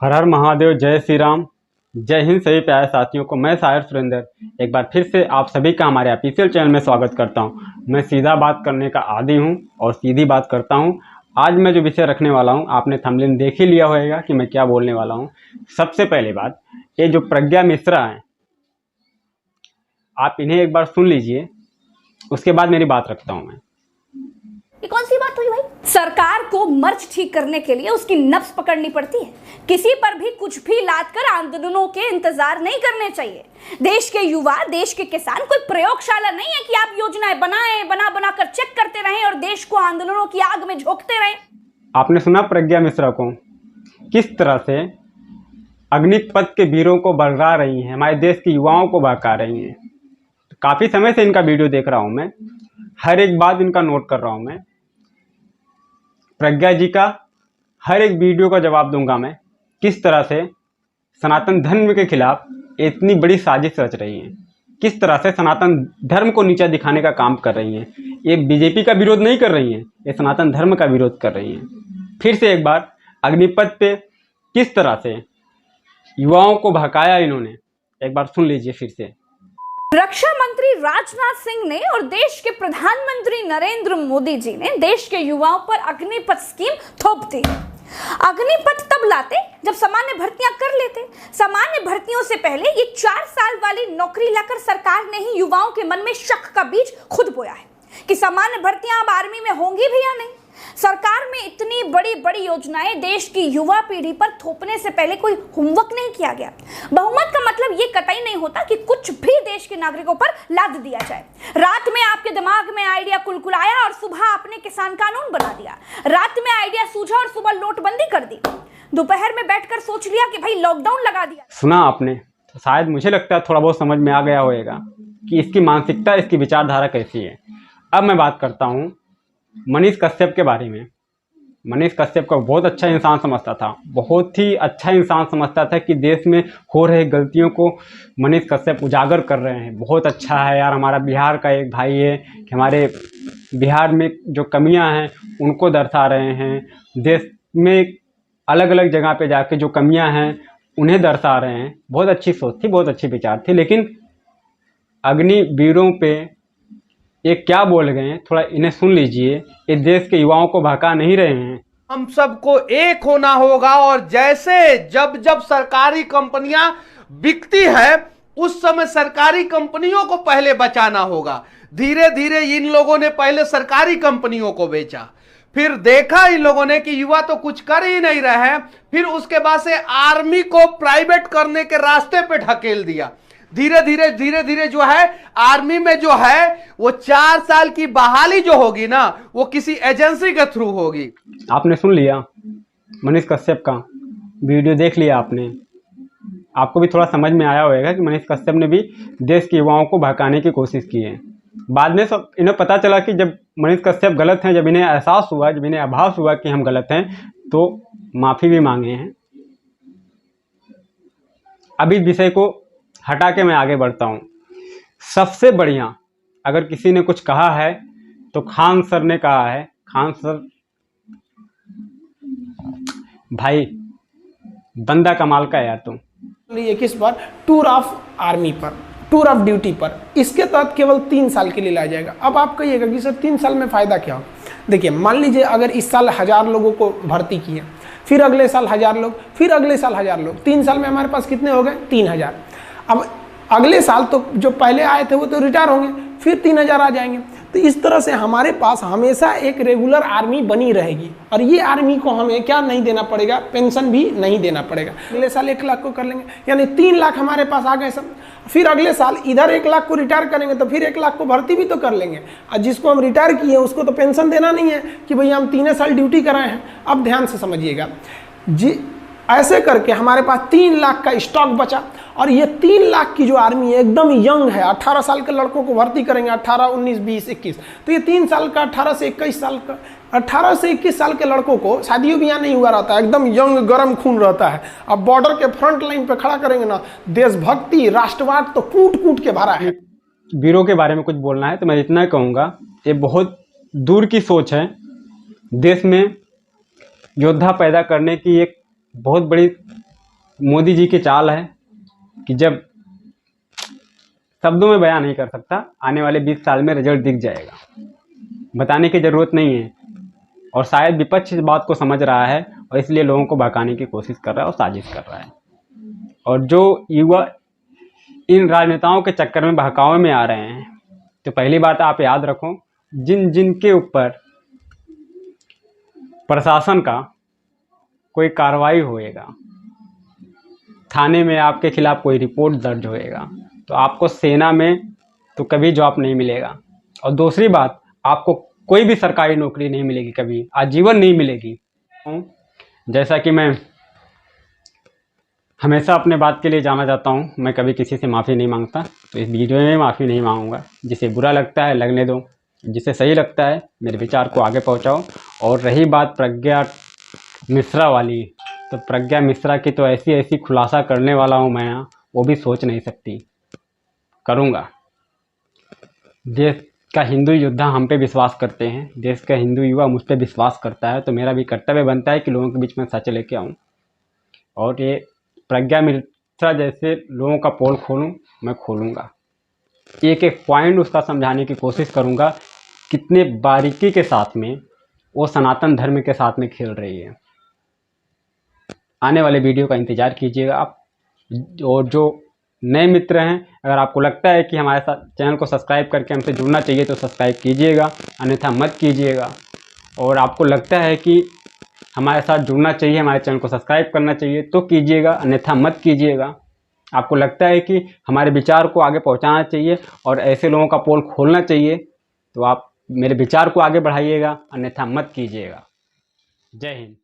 हर हर महादेव, जय श्री राम, जय हिंद सभी प्यारे साथियों को। मैं शायर सुरेंद्र एक बार फिर से आप सभी का हमारे ऑफिशियल चैनल में स्वागत करता हूं। मैं सीधा बात करने का आदी हूं और सीधी बात करता हूं। आज मैं जो विषय रखने वाला हूं, आपने थंबनेल देख ही लिया होगा कि मैं क्या बोलने वाला हूं। सबसे पहले बात, ये जो प्रज्ञा मिश्रा हैं, आप इन्हें एक बार सुन लीजिए, उसके बाद मेरी बात रखता हूँ मैं। ये कौन सी बात हुई भाई? सरकार को मर्ज ठीक करने के लिए उसकी नब्ज पकड़नी पड़ती है। किसी पर भी कुछ भी लाद कर आंदोलनों के इंतजार नहीं करने चाहिए। देश के युवा, देश के किसान कोई प्रयोगशाला नहीं है कि आप योजनाएं बना कर चेक करते रहें और देश को आंदोलनों की आग में झोंकते रहें। आपने सुना प्रज्ञा मिश्रा को किस तरह से अग्निपथ के वीरों को बरगा रही हैं, हमारे देश के युवाओं को बहका रही हैं। काफ़ी समय से इनका वीडियो देख रहा हूं मैं, हर एक बात इनका नोट कर रहा हूं मैं। प्रज्ञा जी का हर एक वीडियो का जवाब दूंगा मैं, किस तरह से सनातन धर्म के खिलाफ इतनी बड़ी साजिश रच रही हैं, किस तरह से सनातन धर्म को नीचा दिखाने का काम कर रही हैं। ये बीजेपी का विरोध नहीं कर रही हैं, ये सनातन धर्म का विरोध कर रही हैं। फिर से एक बार अग्निपथ पे किस तरह से युवाओं को भड़काया इन्होंने, एक बार सुन लीजिए फिर से। रक्षा मंत्री राजनाथ सिंह ने और देश के प्रधानमंत्री नरेंद्र मोदी जी ने देश के युवाओं पर अग्निपथ स्कीम थोप दी। अग्निपथ तब लाते जब सामान्य भर्तियां कर लेते। सामान्य भर्तियों से पहले ये 4 साल वाली नौकरी लाकर सरकार ने ही युवाओं के मन में शक का बीज खुद बोया है कि सामान्य भर्तियां अब आर्मी में होंगी भी या नहीं। सरकार में इतनी बड़ी बड़ी योजनाएं देश की युवा पीढ़ी पर थोपने से पहले कोई होमवर्क नहीं किया गया। बहुमत का मतलब ये कतई नहीं होता कि कुछ भी देश के नागरिकों पर लाद दिया जाए। रात में आपके दिमाग में आइडिया कुलकुलाया और सुबह आपने किसान कानून बना दिया। रात में आइडिया सूझा और सुबह नोटबंदी कर दी। दोपहर में बैठकर सोच लिया कि भाई लॉकडाउन लगा दिया। सुना आपने, तो शायद मुझे लगता है थोड़ा बहुत समझ में आ गया होगा कि इसकी मानसिकता, इसकी विचारधारा कैसी है। अब मैं बात करता हूँ मनीष कश्यप के बारे में। मनीष कश्यप को बहुत अच्छा इंसान समझता था, बहुत ही अच्छा इंसान समझता था कि देश में हो रहे गलतियों को मनीष कश्यप उजागर कर रहे हैं। बहुत अच्छा है यार, हमारा बिहार का एक भाई है कि हमारे बिहार में जो कमियां हैं उनको दर्शा रहे हैं। देश में अलग अलग जगह पे जाके जो कमियां हैं उन्हें दर्शा रहे हैं। बहुत अच्छी सोच थी, बहुत अच्छी विचार थी। लेकिन अग्निवीरों पे ये क्या बोल गए हैं, थोड़ा इन्हें सुन लीजिए। ये देश के युवाओं को भड़का नहीं रहे हैं। हम सबको एक होना होगा और जैसे जब जब सरकारी कंपनियां बिकती है उस समय सरकारी कंपनियों को पहले बचाना होगा। धीरे धीरे इन लोगों ने पहले सरकारी कंपनियों को बेचा, फिर देखा इन लोगों ने कि युवा तो कुछ कर ही नहीं रहे हैं, फिर उसके बाद से आर्मी को प्राइवेट करने के रास्ते पे ढकेल दिया। धीरे धीरे जो है आर्मी में जो है वो 4 साल की बहाली जो होगी ना, वो किसी एजेंसी के थ्रू होगी। आपने सुन लिया, मनीष कश्यप का वीडियो देख लिया आपने। आपको भी थोड़ा समझ में आया होगा कि मनीष कश्यप ने भी देश के युवाओं को भड़काने की कोशिश की है। बाद में सब इन्हें पता चला कि जब मनीष कश्यप गलत हैं, जब इन्हें एहसास हुआ, जब इन्हें आभास हुआ कि हम गलत हैं, तो माफ़ी भी मांगे हैं। अभी विषय को हटा के मैं आगे बढ़ता हूँ। सबसे बढ़िया अगर किसी ने कुछ कहा है तो खान सर ने कहा है। खान सर भाई बंदा कमाल का है यार तुम। ये किस पर? टूर ऑफ आर्मी पर, टूर ऑफ ड्यूटी पर। इसके तहत केवल 3 साल के लिए लाया जाएगा। अब आप कहिएगा कि सर 3 साल में फ़ायदा क्या हो? देखिए, मान लीजिए अगर इस साल 1000 लोगों को भर्ती किए, फिर अगले साल 1000 लोग, फिर अगले साल 1000 लोग, 3 साल में हमारे पास कितने हो गए? 3000। अब अगले साल तो जो पहले आए थे वो तो रिटायर होंगे, फिर 3000 आ जाएंगे। तो इस तरह से हमारे पास हमेशा एक रेगुलर आर्मी बनी रहेगी। और ये आर्मी को हमें क्या नहीं देना पड़ेगा? पेंशन भी नहीं देना पड़ेगा। अगले साल 1 लाख को कर लेंगे, यानी 3 लाख हमारे पास आ गए सब। फिर अगले साल इधर 1 लाख को रिटायर करेंगे तो फिर 1 लाख को भर्ती भी तो कर लेंगे। और जिसको हम रिटायर किए उसको तो पेंशन देना नहीं है कि भैया हम 3 साल ड्यूटी कराए हैं। अब ध्यान से समझिएगा जी, ऐसे करके हमारे पास 3 लाख का स्टॉक बचा। और ये 3 लाख की जो आर्मी है एकदम यंग है। 18 साल के लड़कों को भर्ती करेंगे, 18, 19, 20, 21। तो ये 3 साल का, 18 से 21 साल का, 18 से 21 साल के लड़कों को शादियों भी यहाँ नहीं हुआ रहता है, एकदम यंग गर्म खून रहता है। अब बॉर्डर के फ्रंट लाइन पे खड़ा करेंगे ना, देशभक्ति, राष्ट्रवाद तो कूट कूट के भरा है। वीरों के बारे में कुछ बोलना है तो मैं इतना कहूँगा, ये बहुत दूर की सोच है। देश में योद्धा पैदा करने की एक बहुत बड़ी मोदी जी की चाल है कि जब शब्दों में बयान नहीं कर सकता, आने वाले 20 साल में रिजल्ट दिख जाएगा, बताने की ज़रूरत नहीं है। और शायद विपक्ष इस बात को समझ रहा है और इसलिए लोगों को भड़काने की कोशिश कर रहा है और साजिश कर रहा है। और जो युवा इन राजनेताओं के चक्कर में बहकावे में आ रहे हैं, तो पहली बात आप याद रखो, जिन जिनके ऊपर प्रशासन का कोई कार्रवाई होएगा, थाने में आपके खिलाफ कोई रिपोर्ट दर्ज होएगा, तो आपको सेना में तो कभी जॉब नहीं मिलेगा। और दूसरी बात, आपको कोई भी सरकारी नौकरी नहीं मिलेगी, कभी आजीवन नहीं मिलेगी। जैसा कि मैं हमेशा अपने बात के लिए जाना जाता हूँ, मैं कभी किसी से माफ़ी नहीं मांगता, तो इस वीडियो में माफ़ी नहीं मांगूंगा। जिसे बुरा लगता है लगने दो, जिसे सही लगता है मेरे विचार को आगे पहुँचाओ। और रही बात प्रज्ञा मिश्रा वाली, तो प्रज्ञा मिश्रा की तो ऐसी ऐसी खुलासा करने वाला हूँ मैं, वो भी सोच नहीं सकती, करूँगा। देश का हिंदू योद्धा हम पे विश्वास करते हैं, देश का हिंदू युवा मुझ पे विश्वास करता है, तो मेरा भी कर्तव्य बनता है कि लोगों के बीच में सच लेके आऊँ। और ये प्रज्ञा मिश्रा जैसे लोगों का पोल खोलूँ, मैं खोलूँगा। एक एक पॉइंट उसका समझाने की कोशिश करूँगा, कितने बारीकी के साथ में वो सनातन धर्म के साथ में खेल रही है। आने वाले वीडियो का इंतज़ार कीजिएगा आप। और जो नए मित्र हैं, अगर आपको लगता है कि हमारे साथ चैनल को सब्सक्राइब करके हमसे जुड़ना चाहिए तो सब्सक्राइब कीजिएगा, अन्यथा मत कीजिएगा। और आपको लगता है कि हमारे साथ जुड़ना चाहिए, हमारे चैनल को सब्सक्राइब करना चाहिए तो कीजिएगा, अन्यथा मत कीजिएगा। आपको लगता है कि हमारे विचार को आगे पहुंचाना चाहिए और ऐसे लोगों का पोल खोलना चाहिए, तो आप मेरे विचार को आगे बढ़ाइएगा, अन्यथा मत कीजिएगा। जय हिंद।